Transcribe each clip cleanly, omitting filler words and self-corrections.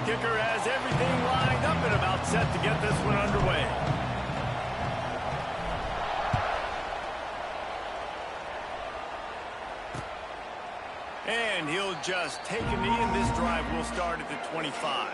kicker has everything lined up and about set to get this one underway. And he'll just take a knee, and this drive will start at the 25.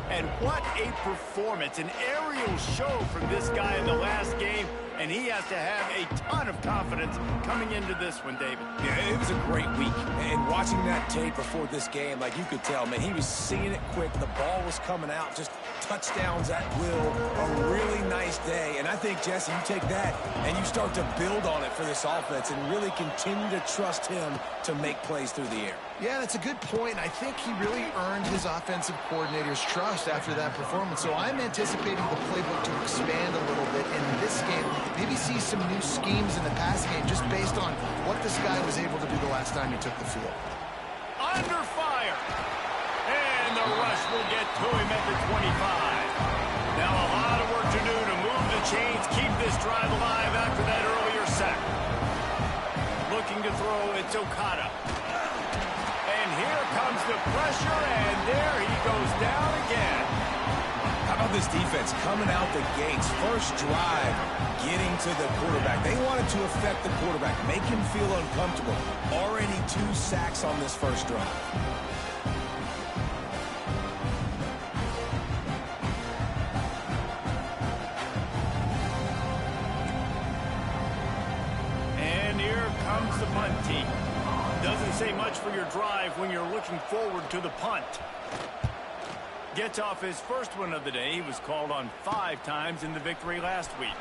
And what a performance, an aerial show from this guy in the last game, and he has to have a ton of confidence coming into this one, David. Yeah, it was a great week, and watching that tape before this game, like you could tell, man, he was seeing it quick. The ball was coming out, just touchdowns at will. A really nice day, and I think, Jesse, you take that and you start to build on it for this offense and really continue to trust him to make plays through the air. Yeah, that's a good point. I think he really earned his offensive coordinator's trust after that performance. So I'm anticipating the playbook to expand a little bit in this game. Maybe see some new schemes in the pass game just based on what this guy was able to do the last time he took the field. Under fire. And the rush will get to him at the 25. Now a lot of work to do to move the chains, keep this drive alive after that earlier sack. Looking to throw, it's Okada. And here comes the pressure, and there he goes down again. How about this defense coming out the gates? First drive, getting to the quarterback. They wanted to affect the quarterback, make him feel uncomfortable. Already 2 sacks on this first drive. And here comes the punt team. Doesn't say much for your drive when you're looking forward to the punt. Gets off his first one of the day. He was called on 5 times in the victory last week.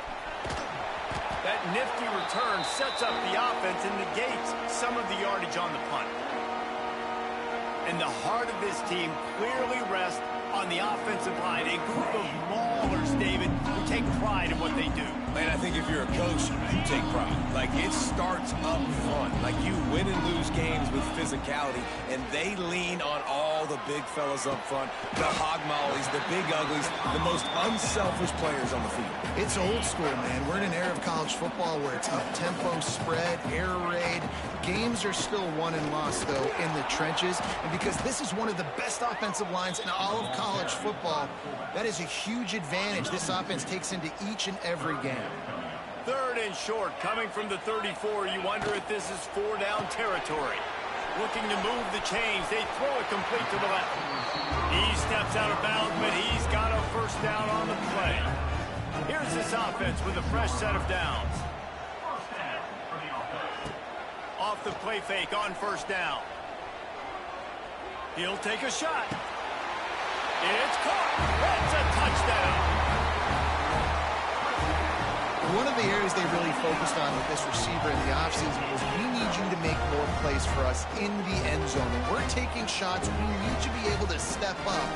That nifty return sets up the offense and negates some of the yardage on the punt. And the heart of this team clearly rests on the offensive line. A group of maulers, David, who take pride in what they do. Man, I think if you're a coach, you take pride. Like, it starts up front. Like, you win and lose games with physicality, and they lean on all the big fellas up front, the hog mollies, the big uglies, the most unselfish players on the field. It's old school, man. We're in an era of college football where it's up-tempo, spread, air raid. Games are still won and lost, though, in the trenches. And because this is one of the best offensive lines in all of college football, that is a huge advantage this offense takes into each and every game. 3rd and short, coming from the 34. You wonder if this is 4-down territory. Looking to move the chains. They throw it complete to the left. He steps out of bounds, but he's got a first down on the play. Here's this offense with a fresh set of downs. Off the play fake on first down. He'll take a shot. It's caught. That's a touchdown. One of the areas they really focused on with this receiver in the offseason was we need you to make more plays for us in the end zone. And we're taking shots. We need you to be able to step up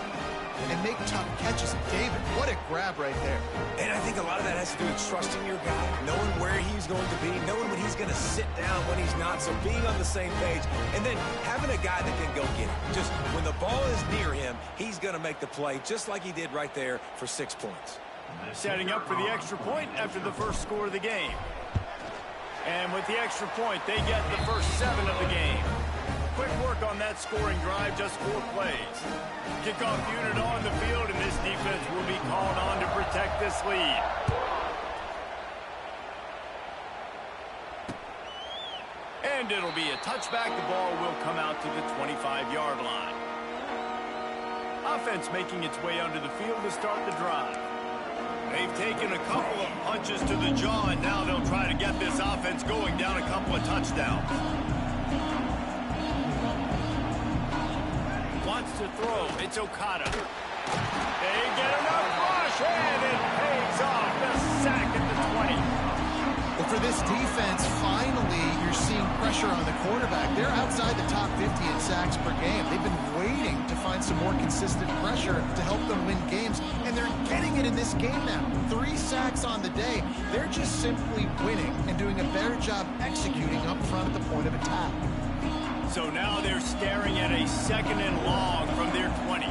and make tough catches. David, what a grab right there. And I think a lot of that has to do with trusting your guy, knowing where he's going to be, knowing when he's going to sit down, when he's not, so being on the same page, and then having a guy that can go get it. Just when the ball is near him, he's going to make the play, just like he did right there for 6 points. Setting up for the extra point after the first score of the game. And with the extra point, they get the first 7 of the game. Quick work on that scoring drive, just 4 plays. Kickoff unit on the field, and this defense will be called on to protect this lead. And it'll be a touchback. The ball will come out to the 25-yard line. Offense making its way onto the field to start the drive. They've taken a couple of punches to the jaw, and now they'll try to get this offense going down a couple of touchdowns. Wants to throw. It's Okada. They get enough rush, and it pays off. The sack at the 20. But for this defense, finally, you're seeing pressure on the quarterback. They're outside the top 50 in sacks per game. They've been waiting to find some more consistent pressure to help them win games, and they're getting it in this game now. 3 sacks on the day. They're just simply winning and doing a better job executing up front at the point of attack. So now they're staring at a 2nd and long from their 20.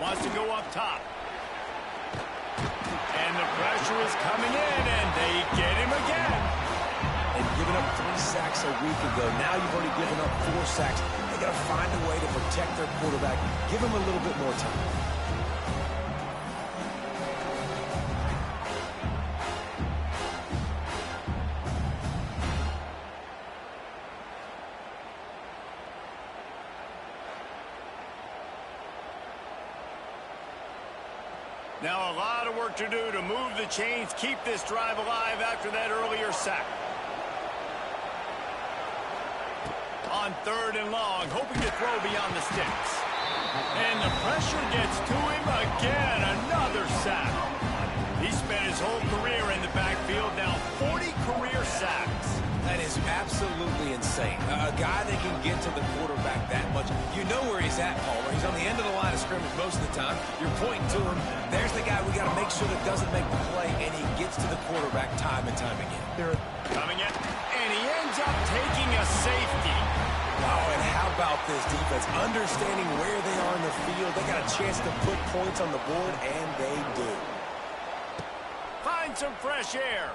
Wants to go up top. And the pressure is coming in, and they get him again. And giving up 3 sacks a week ago. Now you've already given up 4 sacks. got to find a way to protect their quarterback, give him a little bit more time. Now a lot of work to do to move the chains, keep this drive alive after that earlier sack. On 3rd and long, hoping to throw beyond the sticks. And the pressure gets to him again, another sack. He spent his whole career in the backfield, now 40 career sacks. That is absolutely insane. A guy that can get to the quarterback that much. You know where he's at, Palmer. He's on the end of the line of scrimmage most of the time. You're pointing to him. There's the guy we got to make sure that doesn't make the play, and he gets to the quarterback time and time again. They're coming in, and he ends up taking a safety. Wow, and how about this defense? Understanding where they are in the field. They got a chance to put points on the board, and they do. Find some fresh air.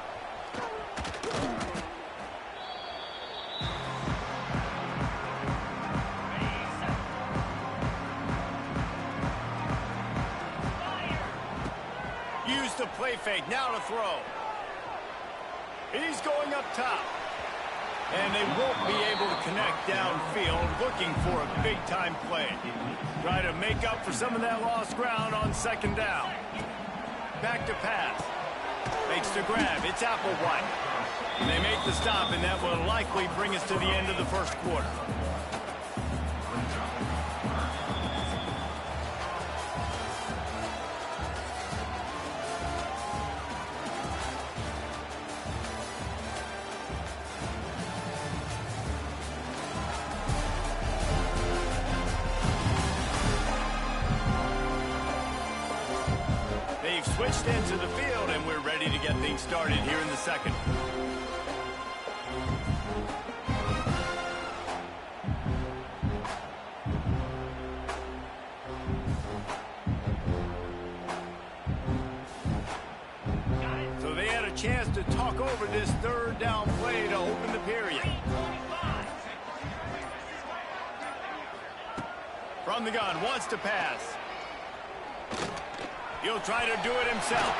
Use the play fake, now to throw. He's going up top. And they won't be able to connect downfield, looking for a big-time play. Try to make up for some of that lost ground on 2nd down. Back to pass. Makes the grab. It's Applewhite. And they make the stop, and that will likely bring us to the end of the 1st quarter. They've switched into the field, and we're ready to get things started here in the 2nd. So they had a chance to talk over this 3rd down play to open the period. From the gun, wants to pass. He'll try to do it himself.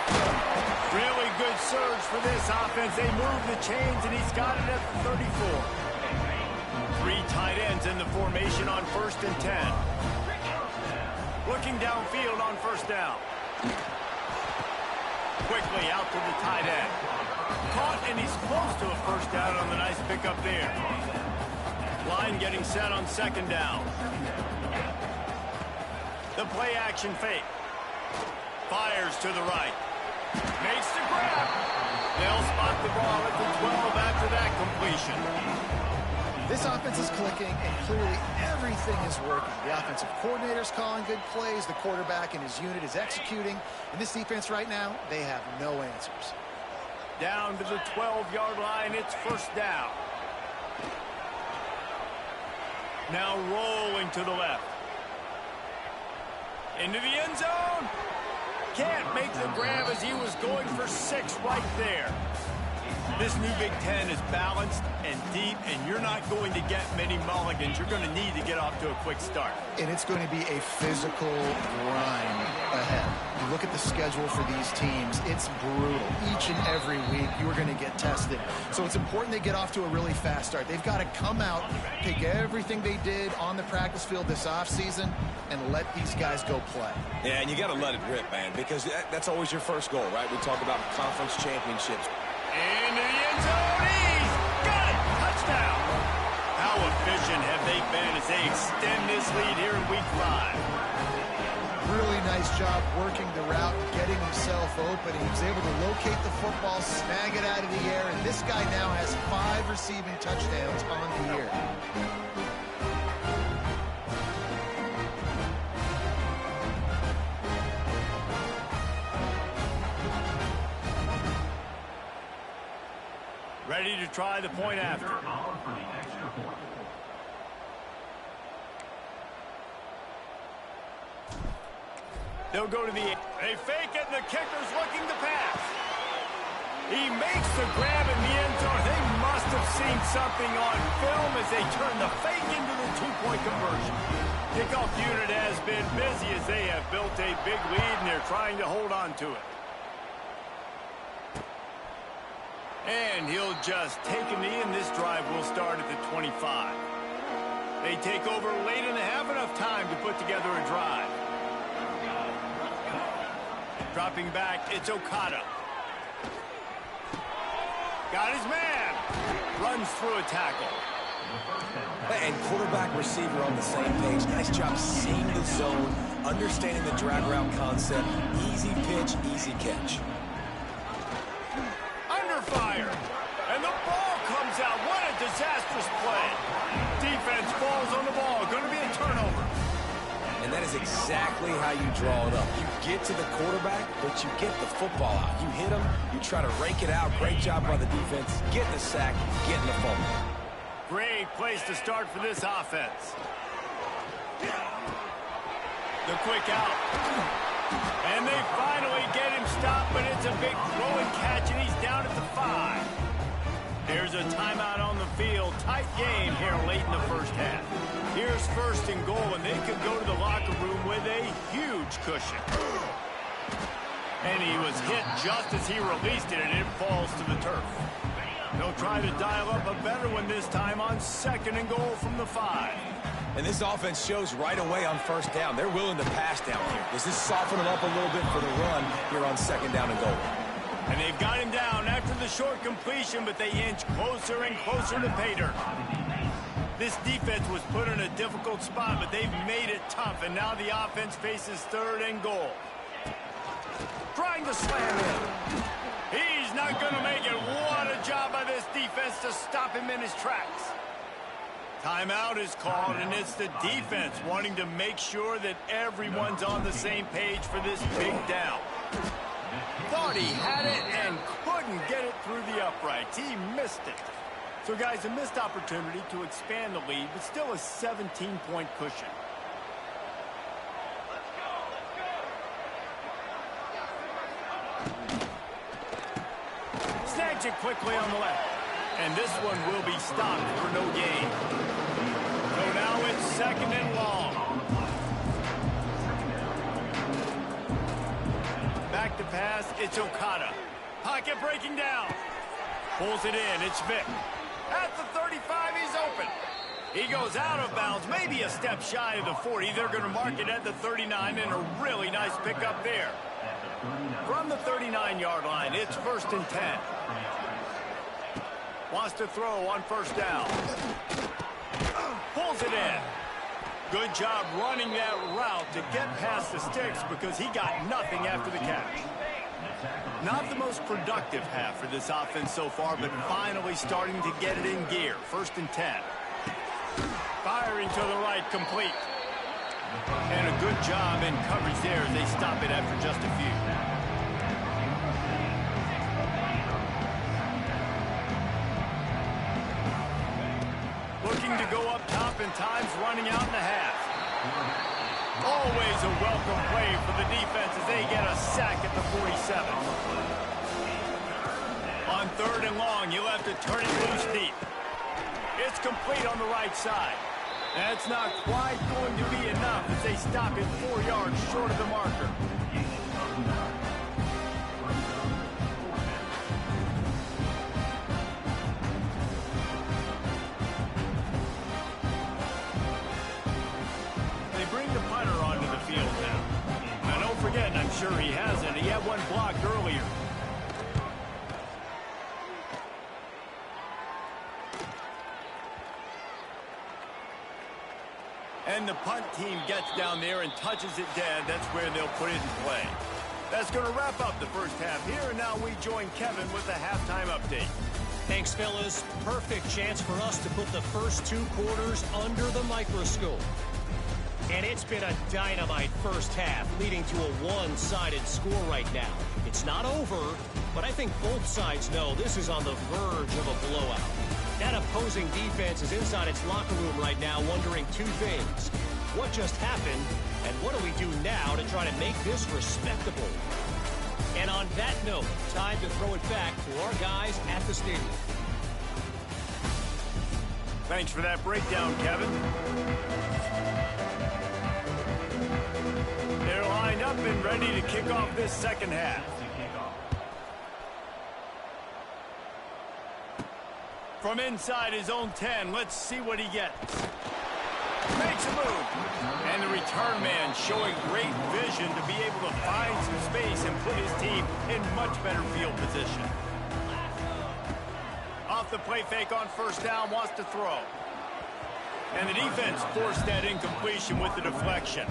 Really good surge for this offense. They move the chains, and he's got it at the 34. 3 tight ends in the formation on 1st and 10. Looking downfield on 1st down. Quickly out to the tight end. Caught, and he's close to a 1st down on the nice pickup there. Line getting set on 2nd down. The play action fake. Fires to the right. Makes the grab. They'll spot the ball at the 12 after that completion. This offense is clicking, and clearly everything is working. The offensive coordinator's calling good plays. The quarterback and his unit is executing. And this defense right now, they have no answers. Down to the 12-yard line. It's 1st down. Now rolling to the left. Into the end zone. Can't make the grab as he was going for 6 right there. This new Big Ten is balanced and deep, and you're not going to get many mulligans. You're going to need to get off to a quick start. And it's going to be a physical grind ahead. You look at the schedule for these teams, it's brutal. Each and every week, you are going to get tested. So it's important they get off to a really fast start. They've got to come out, take everything they did on the practice field this offseason, and let these guys go play. Yeah, and you got to let it rip, man, because that's always your first goal, right? We talk about conference championships. Into the end zone. He's got it. Touchdown. How efficient have they been as they extend this lead here in week 5? Really nice job working the route, getting himself open. He was able to locate the football, snag it out of the air, and this guy now has 5 receiving touchdowns on the year. Ready to try the point after. They'll go to the... They fake it, and the kicker's looking to pass. He makes the grab in the end zone. They must have seen something on film as they turn the fake into the 2-point conversion. Kickoff unit has been busy as they have built a big lead, and they're trying to hold on to it. And he'll just take a knee, and this drive will start at the 25. They take over late and have enough time to put together a drive. Dropping back, it's Okada. Got his man. Runs through a tackle. And quarterback receiver on the same page. Nice job seeing the zone, understanding the drag route concept. Easy pitch, easy catch. Under fire. And the ball comes out. What a disastrous play. Defense falls on the ball. Going to be a turnover. And that is exactly how you draw it up. You get to the quarterback, but you get the football out. You hit him, you try to rake it out. Great job by the defense. Get the sack, get in the fumble. Great place to start for this offense. The quick out. And they finally get him stopped, but it's a big throw and catch, and he's down at the 5. Here's a timeout on the field. Tight game here late in the first half. Here's first and goal, and they could go to the locker room with a huge cushion. And he was hit just as he released it, and it falls to the turf. They'll try to dial up a better one this time on second and goal from the 5. And this offense shows right away on first down. They're willing to pass down here. Does this soften them up a little bit for the run here on second down and goal? And they've got him down after the short completion, but they inch closer and closer to pay dirt. This defense was put in a difficult spot, but they've made it tough, and now the offense faces third and goal. Trying to slam in. He's not going to make it. What a job by this defense to stop him in his tracks. Timeout is called, and it's the defense wanting to make sure that everyone's on the same page for this big down. Thought he had it and couldn't get it through the uprights. He missed it. So, guys, a missed opportunity to expand the lead, but still a 17-point cushion. Snags it quickly on the left. And this one will be stopped for no gain. So now it's second and long. Back to pass, it's Okada. Pocket breaking down. Pulls it in, it's Vic. At the 35, he's open. He goes out of bounds, maybe a step shy of the 40. They're going to mark it at the 39, and a really nice pickup there. From the 39-yard line, it's first and 10. Wants to throw on first down. Pulls it in. Good job running that route to get past the sticks because he got nothing after the catch. Not the most productive half for this offense so far, but finally starting to get it in gear. First and 10. Firing to the right, complete. And a good job in coverage there as they stop it after just a few. Looking to go up top, and time's running out in the half. Always a welcome play for the defense as they get a sack at the 47. On third and long, you'll have to turn it loose deep. It's complete on the right side. That's not quite going to be enough as they stop it 4 yards short of the marker. I'm sure he hasn't. He had one blocked earlier. And the punt team gets down there and touches it dead. That's where they'll put it in play. That's going to wrap up the first half here, and now we join Kevin with the halftime update. Thanks, fellas. Perfect chance for us to put the first 2 quarters under the microscope. And it's been a dynamite first half, leading to a one-sided score right now. It's not over, but I think both sides know this is on the verge of a blowout. That opposing defense is inside its locker room right now wondering 2 things. What just happened, and what do we do now to try to make this respectable? And on that note, time to throw it back to our guys at the stadium. Thanks for that breakdown, Kevin. and ready to kick off this second half. From inside his own 10, let's see what he gets. Makes a move. And the return man showing great vision to be able to find some space and put his team in much better field position. Off the play fake on first down, wants to throw. And the defense forced that incompletion with the deflection.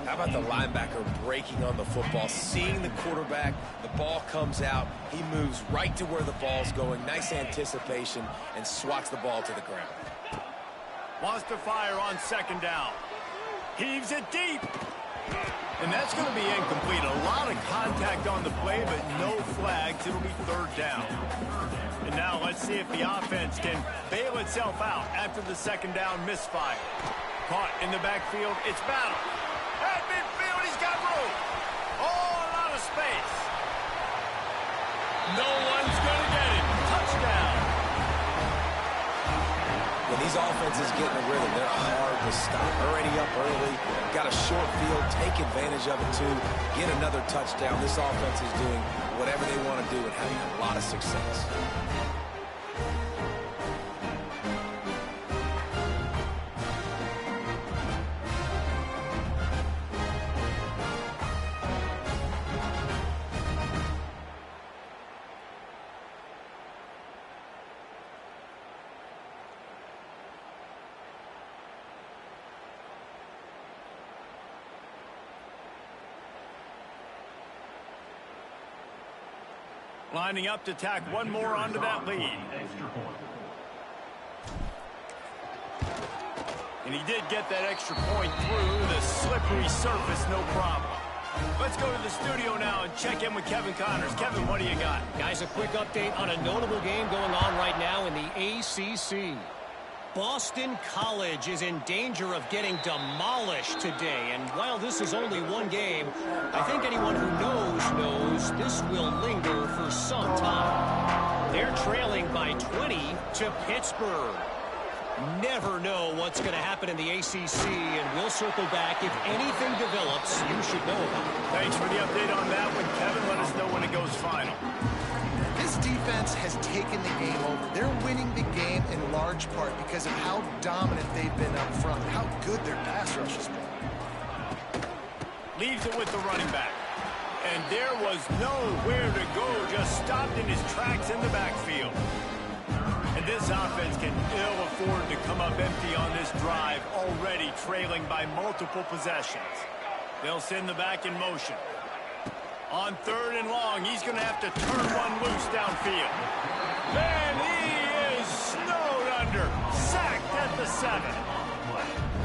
How about the linebacker breaking on the football, seeing the quarterback, the ball comes out, he moves right to where the ball's going, nice anticipation, and swats the ball to the ground. Wants to fire on second down. Heaves it deep. And that's going to be incomplete. A lot of contact on the play, but no flags. It'll be third down. And now let's see if the offense can bail itself out after the second down misfire. Caught in the backfield. It's battle. At midfield, he's got room. Oh, a lot of space. No one's going to get him. Touchdown. When these offenses get in a rhythm, they're hard to stop. Already up early, got a short field, take advantage of it too, get another touchdown. This offense is doing whatever they want to do and having a lot of success. Lining up to tack one more onto that lead. And he did get that extra point through the slippery surface, no problem. Let's go to the studio now and check in with Kevin Connors. Kevin, what do you got? Guys, a quick update on a notable game going on right now in the ACC. Boston College is in danger of getting demolished today, and while this is only one game, I think anyone who knows this will linger for some time. They're trailing by 20 to Pittsburgh. Never know what's going to happen in the ACC, and we'll circle back. If anything develops, you should know about it. Thanks for the update on that one, Kevin. Let us know when it goes final. This defense has taken the game over. They're winning the game in large part because of how dominant they've been up front, how good their pass rush has been. Leaves it with the running back. And there was nowhere to go, just stopped in his tracks in the backfield. And this offense can ill afford to come up empty on this drive, already trailing by multiple possessions. They'll send the back in motion. On third and long, he's going to have to turn one loose downfield. And he is snowed under, sacked at the 7.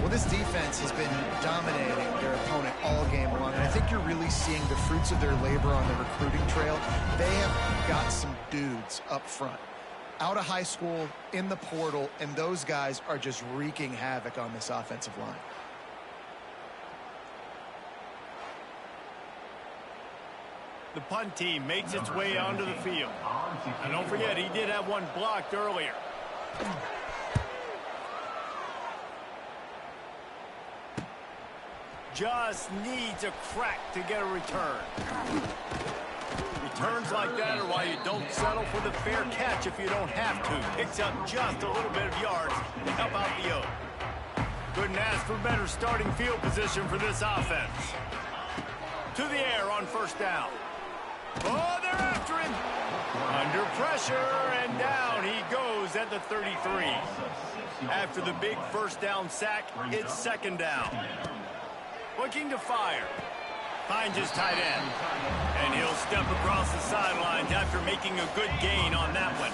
Well, this defense has been dominating their opponent all game long, and I think you're really seeing the fruits of their labor on the recruiting trail. They have got some dudes up front, out of high school, in the portal, and those guys are just wreaking havoc on this offensive line. The punt team makes its way onto the field. And don't forget, he did have one blocked earlier. Just needs a crack to get a return. Returns like that are why you don't settle for the fair catch if you don't have to. Picks up just a little bit of yards to help out the O. Couldn't ask for better starting field position for this offense. To the air on first down. Oh, they're after him. Under pressure, and down he goes at the 33. After the big first down sack, it's second down. Looking to fire. Finds his tight end. And he'll step across the sidelines after making a good gain on that one.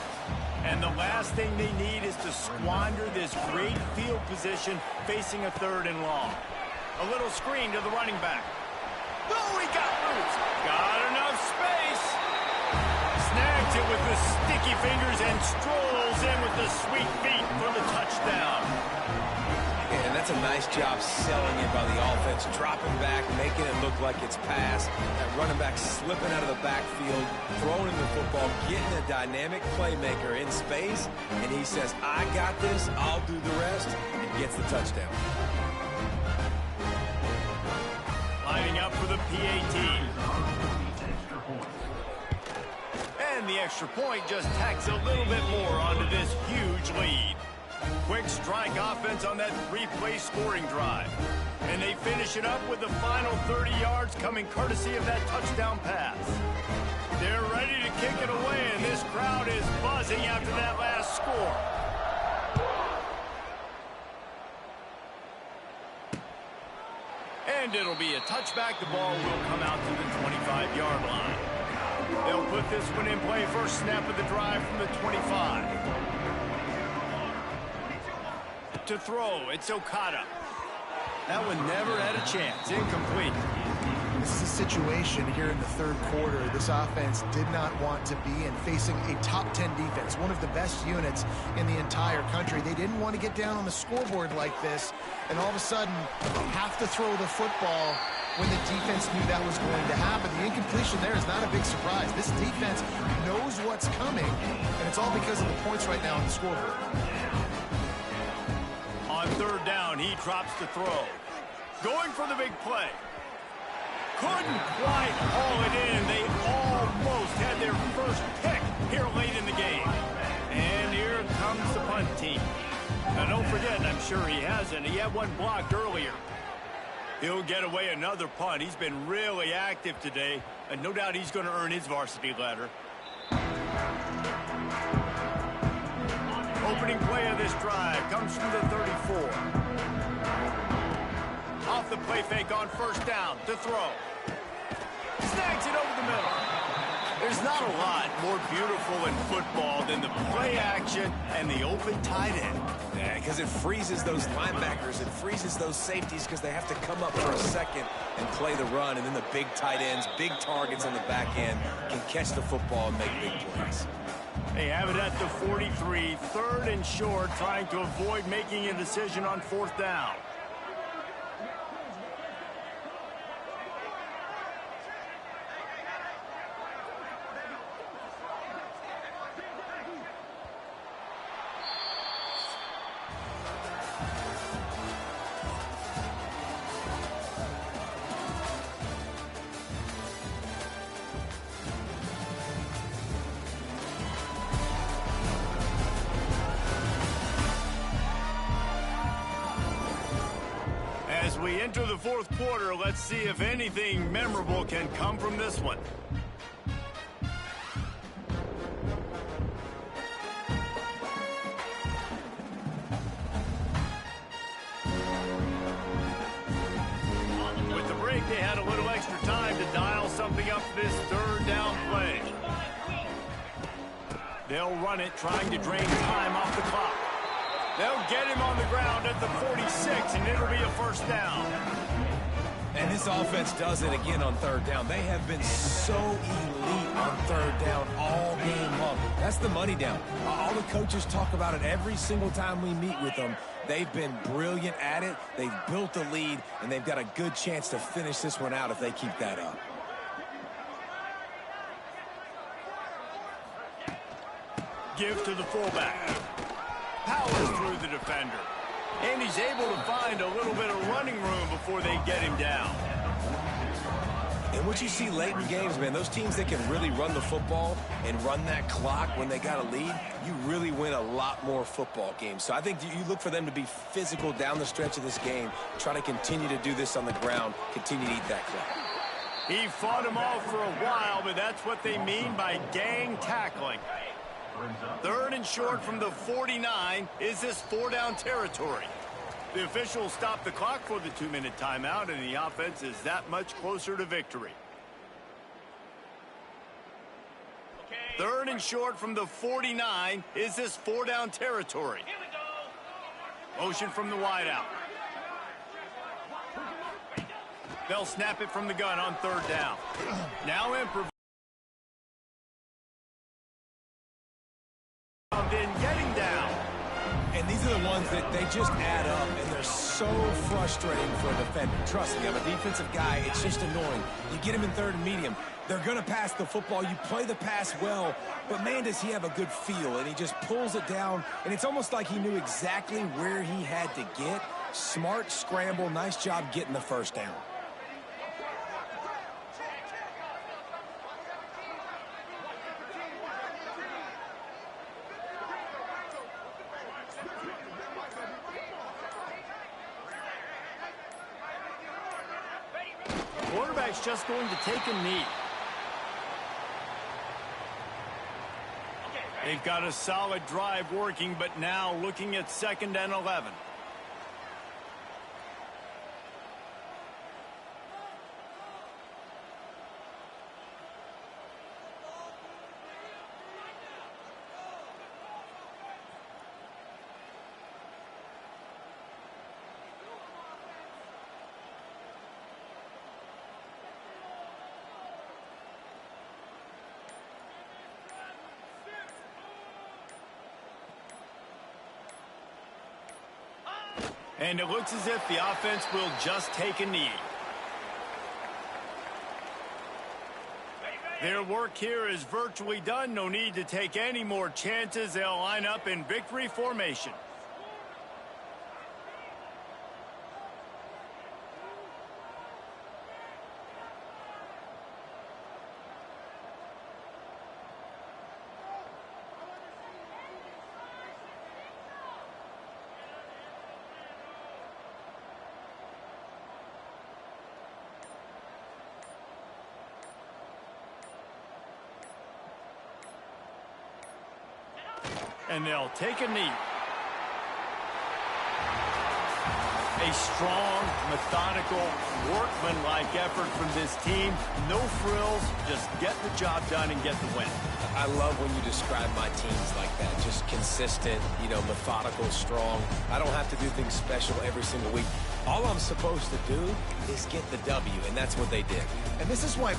And the last thing they need is to squander this great field position facing a third and long. A little screen to the running back. Oh, he got loose. Got enough space. Snags it with the sticky fingers and strolls in with the sweet feet for the touchdown. Yeah, and that's a nice job selling it by the offense, dropping back, making it look like it's pass. That running back slipping out of the backfield, throwing the football, getting a dynamic playmaker in space, and he says, I got this, I'll do the rest, and gets the touchdown. Lining up for the PAT. And the extra point just tacks a little bit more onto this huge lead. Quick strike offense on that three-play scoring drive. And they finish it up with the final 30 yards coming courtesy of that touchdown pass. They're ready to kick it away, and this crowd is buzzing after that last score. And it'll be a touchback. The ball will come out to the 25-yard line. They'll put this one in play. First snap of the drive from the 25. To throw, it's Okada. That one never had a chance. Incomplete. This is a situation here in the third quarter this offense did not want to be in, facing a top 10 defense, one of the best units in the entire country. They didn't want to get down on the scoreboard like this, and all of a sudden have to throw the football when the defense knew that was going to happen. The incompletion there is not a big surprise. This defense knows what's coming, and it's all because of the points right now on the scoreboard. On third down, he drops the throw. Going for the big play. Couldn't quite haul it in. They almost had their first pick here late in the game. And here comes the punt team. Now, don't forget, I'm sure he hasn't. He had one blocked earlier. He'll get away another punt. He's been really active today, and no doubt he's going to earn his varsity letter. Opening play of this drive comes from the 34. Off the play fake on first down to throw. Snags it over the middle. There's not a lot more beautiful in football than the play action and the open tight end. Yeah, because it freezes those linebackers. It freezes those safeties because they have to come up for a second and play the run. And then the big tight ends, big targets on the back end can catch the football and make big plays. They have it at the 43, third and short, trying to avoid making a decision on fourth down. As we enter the fourth quarter, let's see if anything memorable can come from this one. With the break, they had a little extra time to dial something up this third down play. They'll run it, trying to drain time off the clock. They'll get him on the ground at the 46, and it'll be a first down. And this offense does it again on third down. They have been so elite on third down all game long. That's the money down. All the coaches talk about it every single time we meet with them. They've been brilliant at it. They've built the lead, and they've got a good chance to finish this one out if they keep that up. Give to the fullback. Powers through the defender. And he's able to find a little bit of running room before they get him down. And what you see late in games, man, those teams that can really run the football and run that clock when they got a lead, you really win a lot more football games. So I think you look for them to be physical down the stretch of this game, try to continue to do this on the ground, continue to eat that clock. He fought him off for a while, but that's what they mean by gang tackling. Third and short from the 49. Is this four-down territory? The officials stop the clock for the 2-minute timeout, and the offense is that much closer to victory. Third and short from the 49. Is this four-down territory? Motion from the wideout. They'll snap it from the gun on third down. Now improvise. Then getting down. And these are the ones that they just add up, and they're so frustrating for a defender. Trust me, I'm a defensive guy. It's just annoying. You get him in third and medium. They're going to pass the football. You play the pass well, but, man, does he have a good feel. And he just pulls it down, and it's almost like he knew exactly where he had to get. Smart scramble. Nice job getting the first down. Quarterback's just going to take a knee. They've got a solid drive working, but now looking at 2nd and 11. And it looks as if the offense will just take a knee. Their work here is virtually done. No need to take any more chances. They'll line up in victory formation. And they'll take a knee. A strong, methodical, workmanlike effort from this team. No frills, just get the job done and get the win. I love when you describe my teams like that. Just consistent, methodical, strong. I don't have to do things special every single week. All I'm supposed to do is get the W, and that's what they did. And this is why